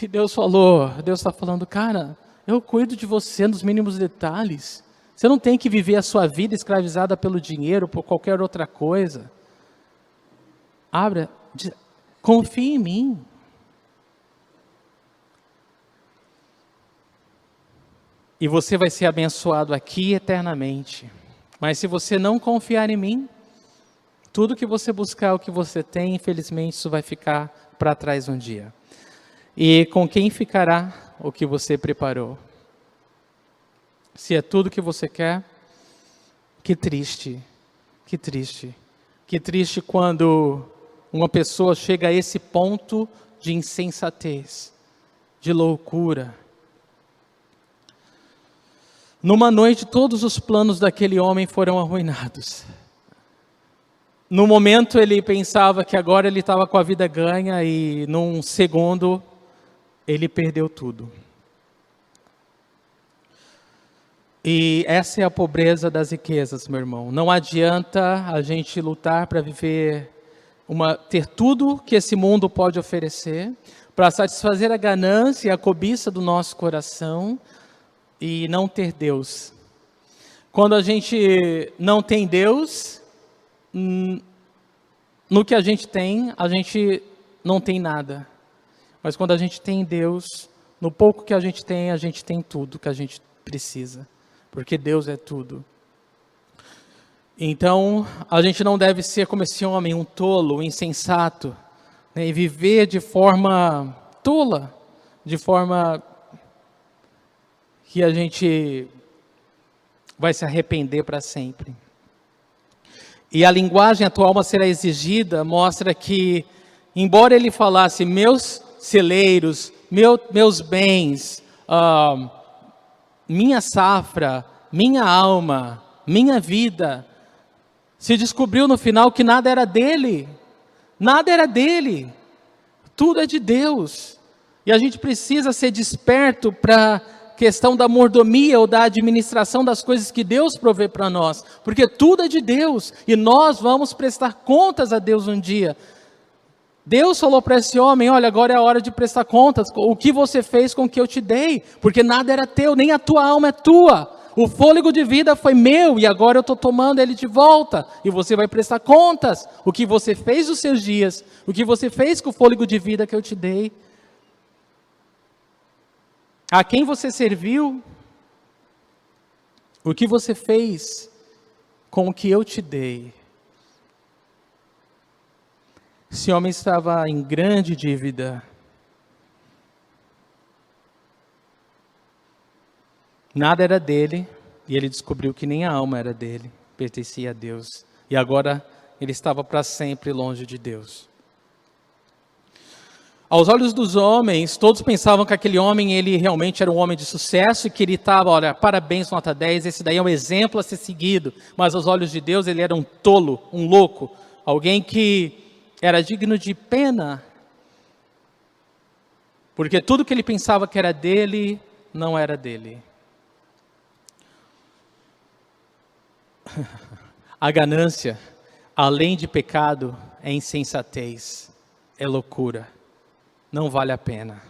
E Deus está falando, cara, eu cuido de você nos mínimos detalhes. Você não tem que viver a sua vida escravizada pelo dinheiro, por qualquer outra coisa. Confie em mim. E você vai ser abençoado aqui eternamente. Mas se você não confiar em mim, tudo que você buscar, o que você tem, infelizmente isso vai ficar para trás um dia. E com quem ficará o que você preparou? Se é tudo que você quer, que triste, que triste. Que triste quando uma pessoa chega a esse ponto de insensatez, de loucura. Numa noite, todos os planos daquele homem foram arruinados. No momento, ele pensava que agora ele estava com a vida ganha e num segundo, ele perdeu tudo. E essa é a pobreza das riquezas, meu irmão. Não adianta a gente lutar para viver, ter tudo que esse mundo pode oferecer, para satisfazer a ganância e a cobiça do nosso coração, e não ter Deus. Quando a gente não tem Deus, no que a gente não tem nada. Mas quando a gente tem Deus, no pouco que a gente tem tudo que a gente precisa. Porque Deus é tudo. Então, a gente não deve ser como esse homem, um tolo, um insensato, né, e viver de forma tola, de forma que a gente vai se arrepender para sempre. E a linguagem atual será exigida, mostra que, embora ele falasse meus celeiros, meus bens, minha safra, minha alma, minha vida, se descobriu no final que nada era dele. Nada era dele. Tudo é de Deus. E a gente precisa ser desperto para questão da mordomia ou da administração das coisas que Deus provê para nós, porque tudo é de Deus, e nós vamos prestar contas a Deus um dia. Deus falou para esse homem, olha, agora é a hora de prestar contas, o que você fez com o que eu te dei, porque nada era teu, nem a tua alma é tua, o fôlego de vida foi meu, e agora eu estou tomando ele de volta, e você vai prestar contas, o que você fez dos seus dias, o que você fez com o fôlego de vida que eu te dei. A quem você serviu? O que você fez com o que eu te dei? Esse homem estava em grande dívida. Nada era dele, e ele descobriu que nem a alma era dele, pertencia a Deus. E agora ele estava para sempre longe de Deus. Aos olhos dos homens, todos pensavam que aquele homem, ele realmente era um homem de sucesso e que ele estava, olha, parabéns, nota 10, esse daí é um exemplo a ser seguido. Mas aos olhos de Deus, ele era um tolo, um louco, alguém que era digno de pena. Porque tudo que ele pensava que era dele, não era dele. A ganância, além de pecado, é insensatez, é loucura. Não vale a pena.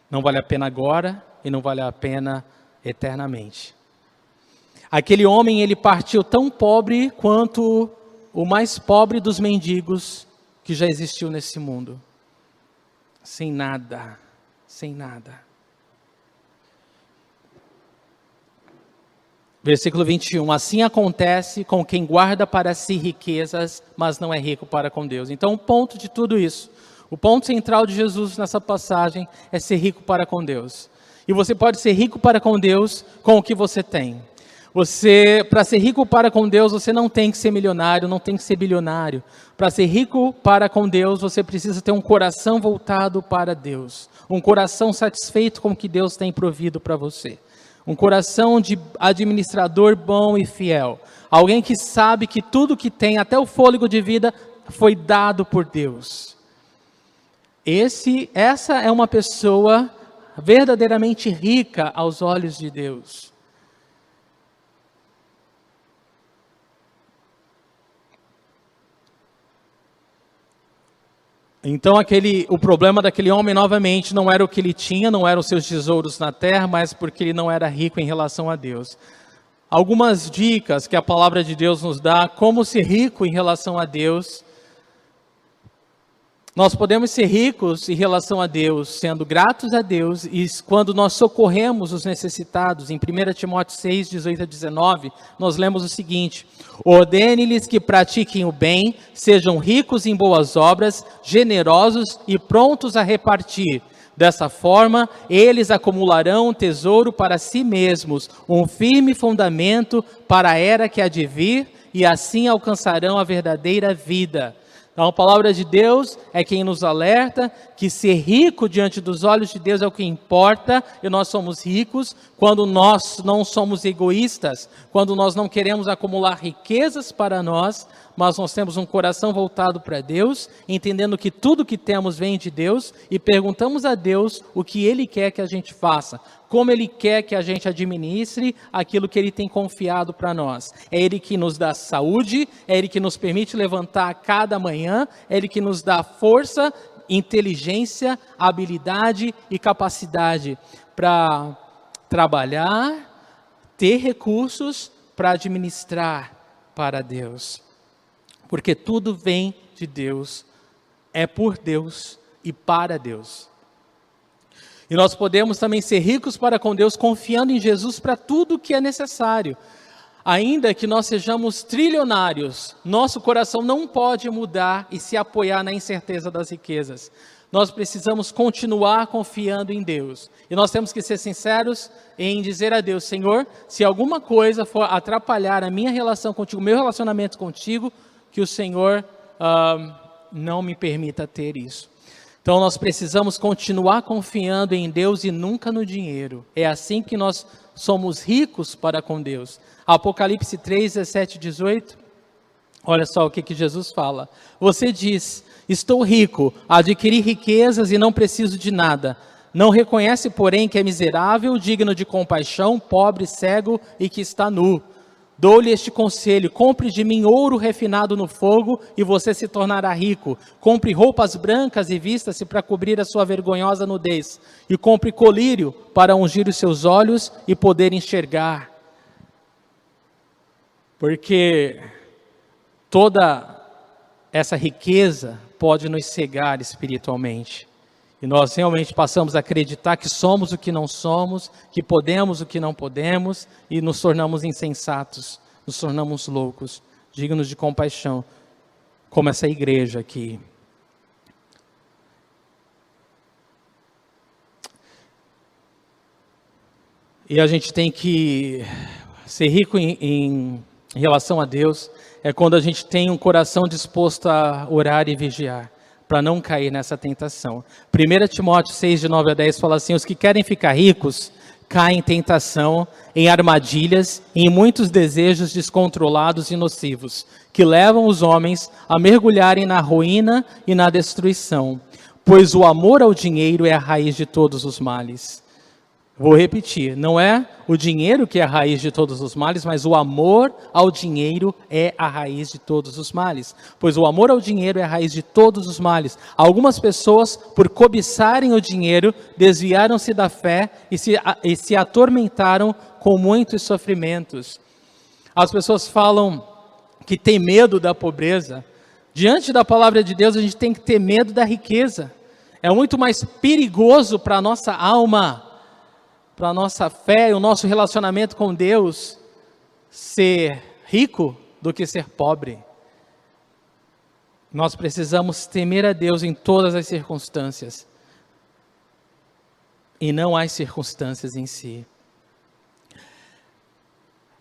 Não vale a pena agora e não vale a pena eternamente. Aquele homem, ele partiu tão pobre quanto o mais pobre dos mendigos que já existiu nesse mundo. Sem nada, sem nada. Versículo 21, assim acontece com quem guarda para si riquezas, mas não é rico para com Deus. Então o ponto de tudo isso, o ponto central de Jesus nessa passagem é ser rico para com Deus. E você pode ser rico para com Deus com o que você tem. Para ser rico para com Deus, você não tem que ser milionário, não tem que ser bilionário. Para ser rico para com Deus, você precisa ter um coração voltado para Deus. Um coração satisfeito com o que Deus tem provido para você. Um coração de administrador bom e fiel. Alguém que sabe que tudo que tem, até o fôlego de vida, foi dado por Deus. Essa é uma pessoa verdadeiramente rica aos olhos de Deus. Então o problema daquele homem novamente não era o que ele tinha, não eram os seus tesouros na terra, mas porque ele não era rico em relação a Deus. Algumas dicas que a palavra de Deus nos dá, como ser rico em relação a Deus. Nós podemos ser ricos em relação a Deus, sendo gratos a Deus, e quando nós socorremos os necessitados, em 1 Timóteo 6, 18 a 19, nós lemos o seguinte: ordene-lhes que pratiquem o bem, sejam ricos em boas obras, generosos e prontos a repartir. Dessa forma, eles acumularão um tesouro para si mesmos, um firme fundamento para a era que há de vir, e assim alcançarão a verdadeira vida. Então, a palavra de Deus é quem nos alerta que ser rico diante dos olhos de Deus é o que importa, e nós somos ricos quando nós não somos egoístas, quando nós não queremos acumular riquezas para nós, mas nós temos um coração voltado para Deus, entendendo que tudo que temos vem de Deus, e perguntamos a Deus o que Ele quer que a gente faça, como Ele quer que a gente administre aquilo que Ele tem confiado para nós. É Ele que nos dá saúde, é Ele que nos permite levantar a cada manhã, é Ele que nos dá força, inteligência, habilidade e capacidade para trabalhar, ter recursos para administrar para Deus. Porque tudo vem de Deus, é por Deus e para Deus. E nós podemos também ser ricos para com Deus, confiando em Jesus para tudo que é necessário. Ainda que nós sejamos trilionários, nosso coração não pode mudar e se apoiar na incerteza das riquezas. Nós precisamos continuar confiando em Deus. E nós temos que ser sinceros em dizer a Deus: Senhor, se alguma coisa for atrapalhar a minha relação contigo, o meu relacionamento contigo, que o Senhor não me permita ter isso. Então nós precisamos continuar confiando em Deus e nunca no dinheiro. É assim que nós somos ricos para com Deus. Apocalipse 3, 17 e 18, olha só o que Jesus fala. Você diz: estou rico, adquiri riquezas e não preciso de nada. Não reconhece, porém, que é miserável, digno de compaixão, pobre, cego e que está nu. Dou-lhe este conselho: compre de mim ouro refinado no fogo e você se tornará rico. Compre roupas brancas e vista-se para cobrir a sua vergonhosa nudez. E compre colírio para ungir os seus olhos e poder enxergar. Porque toda essa riqueza pode nos cegar espiritualmente. E nós realmente passamos a acreditar que somos o que não somos, que podemos o que não podemos, e nos tornamos insensatos, nos tornamos loucos, dignos de compaixão, como essa igreja aqui. E a gente tem que ser rico em relação a Deus, é quando a gente tem um coração disposto a orar e vigiar, para não cair nessa tentação. 1 Timóteo 6, de 9 a 10 fala assim: os que querem ficar ricos caem em tentação, em armadilhas, em muitos desejos descontrolados e nocivos, que levam os homens a mergulharem na ruína e na destruição. Pois o amor ao dinheiro é a raiz de todos os males. Vou repetir, não é o dinheiro que é a raiz de todos os males, mas o amor ao dinheiro é a raiz de todos os males. Pois o amor ao dinheiro é a raiz de todos os males. Algumas pessoas, por cobiçarem o dinheiro, desviaram-se da fé e se atormentaram com muitos sofrimentos. As pessoas falam que tem medo da pobreza. Diante da palavra de Deus, a gente tem que ter medo da riqueza. É muito mais perigoso para a nossa alma, para a nossa fé e o nosso relacionamento com Deus, ser rico do que ser pobre. Nós precisamos temer a Deus em todas as circunstâncias, e não as circunstâncias em si.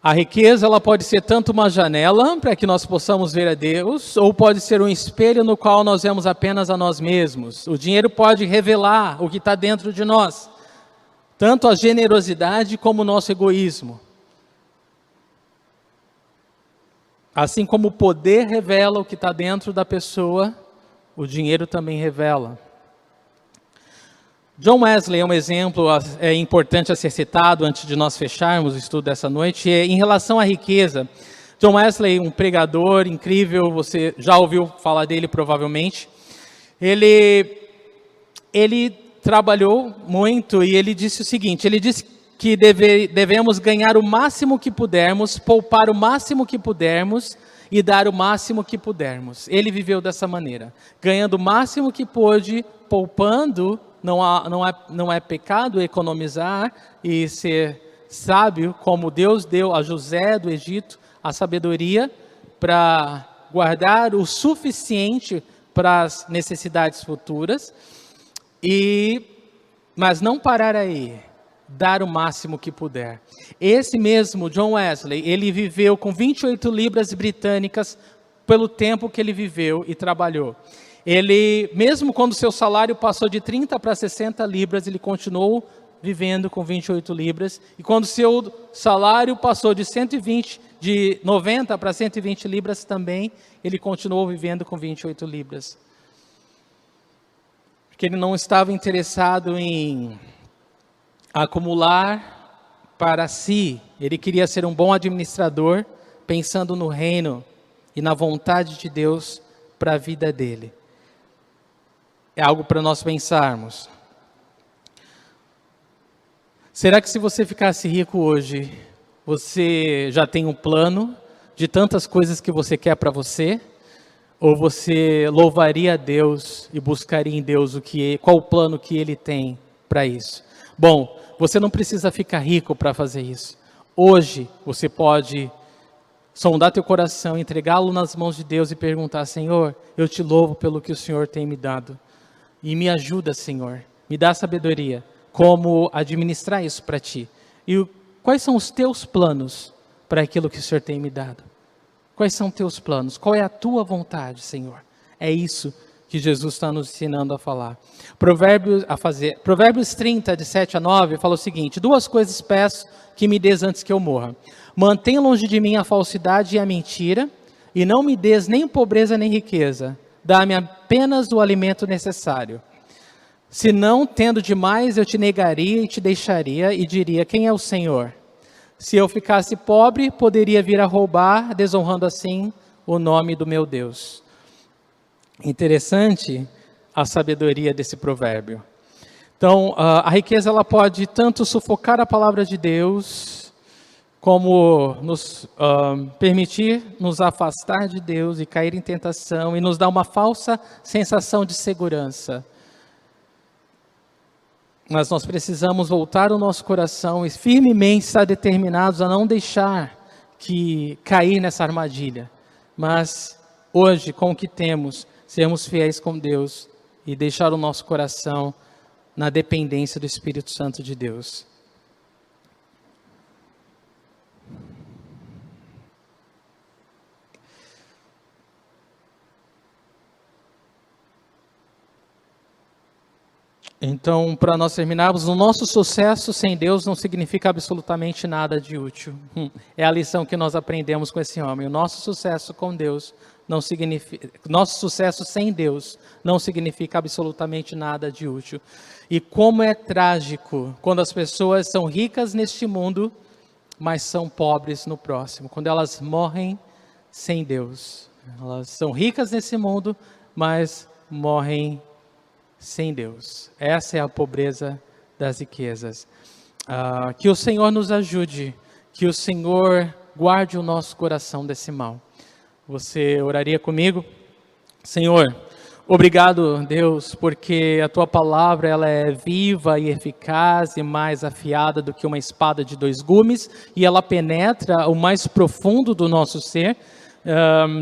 A riqueza, ela pode ser tanto uma janela para que nós possamos ver a Deus, ou pode ser um espelho no qual nós vemos apenas a nós mesmos. O dinheiro pode revelar o que está dentro de nós, tanto a generosidade como o nosso egoísmo. Assim como o poder revela o que está dentro da pessoa, o dinheiro também revela. John Wesley é um exemplo importante a ser citado antes de nós fecharmos o estudo dessa noite. Em relação à riqueza, John Wesley, um pregador incrível, você já ouviu falar dele provavelmente. Ele trabalhou muito e ele disse o seguinte, ele disse que devemos ganhar o máximo que pudermos, poupar o máximo que pudermos e dar o máximo que pudermos. Ele viveu dessa maneira, ganhando o máximo que pôde, poupando. Não é pecado economizar e ser sábio, como Deus deu a José do Egito a sabedoria para guardar o suficiente para as necessidades futuras, mas não parar aí, dar o máximo que puder. Esse mesmo John Wesley, ele viveu com 28 libras britânicas pelo tempo que ele viveu e trabalhou. Ele, mesmo quando seu salário passou de 30 para 60 libras, ele continuou vivendo com 28 libras. E quando seu salário passou de 90 para 120 libras também, ele continuou vivendo com 28 libras. Porque ele não estava interessado em acumular para si. Ele queria ser um bom administrador, pensando no reino e na vontade de Deus para a vida dele. É algo para nós pensarmos. Será que se você ficasse rico hoje, você já tem um plano de tantas coisas que você quer para você? Ou você louvaria a Deus e buscaria em Deus qual o plano que Ele tem para isso? Bom, você não precisa ficar rico para fazer isso. Hoje você pode sondar teu coração, entregá-lo nas mãos de Deus e perguntar: Senhor, eu te louvo pelo que o Senhor tem me dado. E me ajuda, Senhor, me dá sabedoria, como administrar isso para Ti. E quais são os Teus planos para aquilo que o Senhor tem me dado? Quais são Teus planos? Qual é a Tua vontade, Senhor? É isso que Jesus está nos ensinando a falar. Provérbios 30, de 7 a 9, fala o seguinte: 2 coisas peço que me des antes que eu morra. Mantém longe de mim a falsidade e a mentira, e não me des nem pobreza nem riqueza. Dá-me apenas o alimento necessário. Se não, tendo demais, eu te negaria e te deixaria e diria: quem é o Senhor? Se eu ficasse pobre, poderia vir a roubar, desonrando assim o nome do meu Deus. Interessante a sabedoria desse provérbio. Então, a riqueza ela pode tanto sufocar a palavra de Deus, como nos permitir nos afastar de Deus e cair em tentação e nos dar uma falsa sensação de segurança. Mas nós precisamos voltar o nosso coração e firmemente estar determinados a não deixar cair nessa armadilha. Mas hoje, com o que temos, sermos fiéis com Deus e deixar o nosso coração na dependência do Espírito Santo de Deus. Então, para nós terminarmos, o nosso sucesso sem Deus não significa absolutamente nada de útil. É a lição que nós aprendemos com esse homem. O nosso sucesso com Deus nosso sucesso sem Deus não significa absolutamente nada de útil. E como é trágico quando as pessoas são ricas neste mundo, mas são pobres no próximo. Quando elas morrem sem Deus. Elas são ricas nesse mundo, mas morrem sem Deus. Essa é a pobreza das riquezas. Que o Senhor nos ajude, que o Senhor guarde o nosso coração desse mal. Você oraria comigo? Senhor, obrigado, Deus, porque a Tua palavra ela é viva e eficaz e mais afiada do que uma espada de 2 gumes, e ela penetra o mais profundo do nosso ser,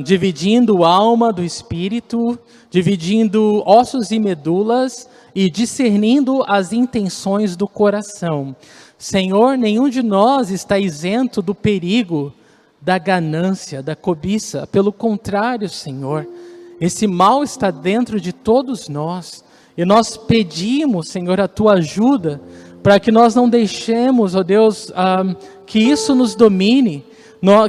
dividindo alma do espírito, dividindo ossos e medulas e discernindo as intenções do coração. Senhor, nenhum de nós está isento do perigo da ganância, da cobiça. Pelo contrário, Senhor, esse mal está dentro de todos nós. E nós pedimos, Senhor, a Tua ajuda para que nós não deixemos, ó Deus, que isso nos domine,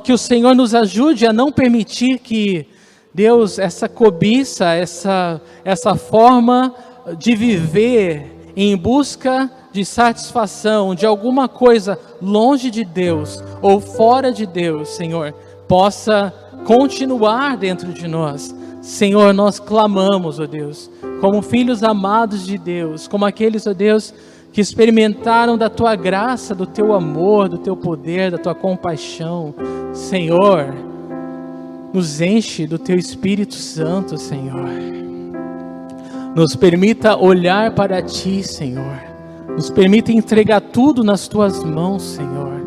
que o Senhor nos ajude a não permitir que, Deus, essa cobiça, essa forma de viver em busca de satisfação, de alguma coisa longe de Deus ou fora de Deus, Senhor, possa continuar dentro de nós. Senhor, nós clamamos, ó Deus, como filhos amados de Deus, como aqueles, ó Deus, que experimentaram da Tua graça, do Teu amor, do Teu poder, da Tua compaixão. Senhor, nos enche do Teu Espírito Santo, Senhor. Nos permita olhar para Ti, Senhor. Nos permita entregar tudo nas Tuas mãos, Senhor.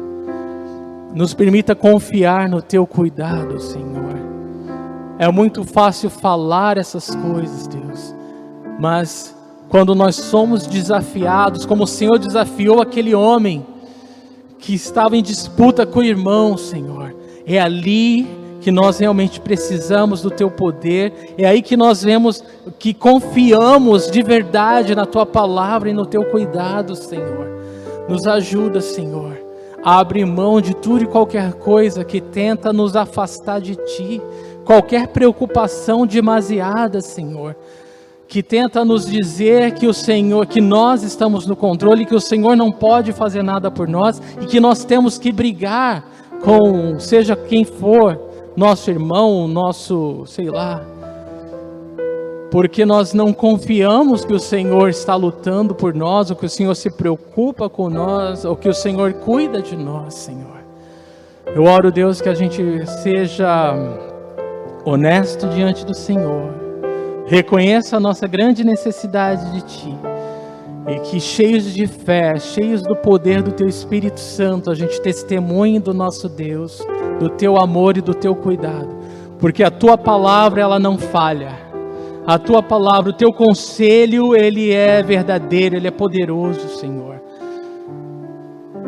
Nos permita confiar no Teu cuidado, Senhor. É muito fácil falar essas coisas, Deus, mas quando nós somos desafiados, como o Senhor desafiou aquele homem que estava em disputa com o irmão, Senhor, é ali que nós realmente precisamos do Teu poder, é aí que nós vemos, que confiamos de verdade na Tua palavra e no Teu cuidado, Senhor. Nos ajuda, Senhor, a abrir mão de tudo e qualquer coisa que tenta nos afastar de Ti, qualquer preocupação demasiada, Senhor, que tenta nos dizer que o Senhor, que nós estamos no controle, que o Senhor não pode fazer nada por nós e que nós temos que brigar com seja quem for, nosso irmão, nosso, sei lá, porque nós não confiamos que o Senhor está lutando por nós, ou que o Senhor se preocupa com nós, ou que o Senhor cuida de nós, Senhor. Eu oro, Deus, que a gente seja honesto diante do Senhor, reconheça a nossa grande necessidade de Ti, e que cheios de fé, cheios do poder do Teu Espírito Santo, a gente testemunhe do nosso Deus, do Teu amor e do Teu cuidado, porque a Tua palavra, ela não falha. A Tua palavra, o Teu conselho, ele é verdadeiro, ele é poderoso, Senhor.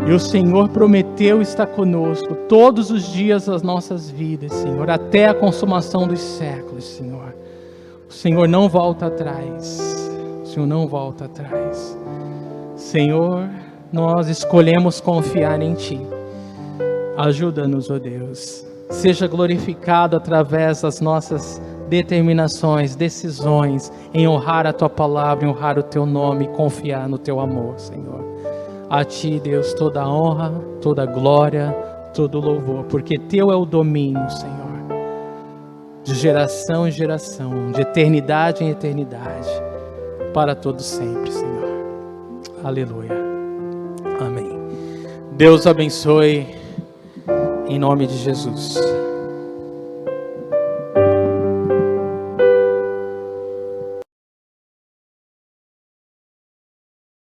E o Senhor prometeu estar conosco todos os dias das nossas vidas, Senhor, até a consumação dos séculos, Senhor. O Senhor não volta atrás. O Senhor não volta atrás. Senhor, nós escolhemos confiar em Ti. Ajuda-nos, ó Deus. Seja glorificado através das nossas determinações, decisões, em honrar a Tua palavra, em honrar o Teu nome e confiar no Teu amor, Senhor. A Ti, Deus, toda a honra, toda a glória, todo o louvor, porque Teu é o domínio, Senhor, de geração em geração, de eternidade em eternidade, para todo sempre, Senhor. Aleluia. Amém. Deus abençoe, em nome de Jesus.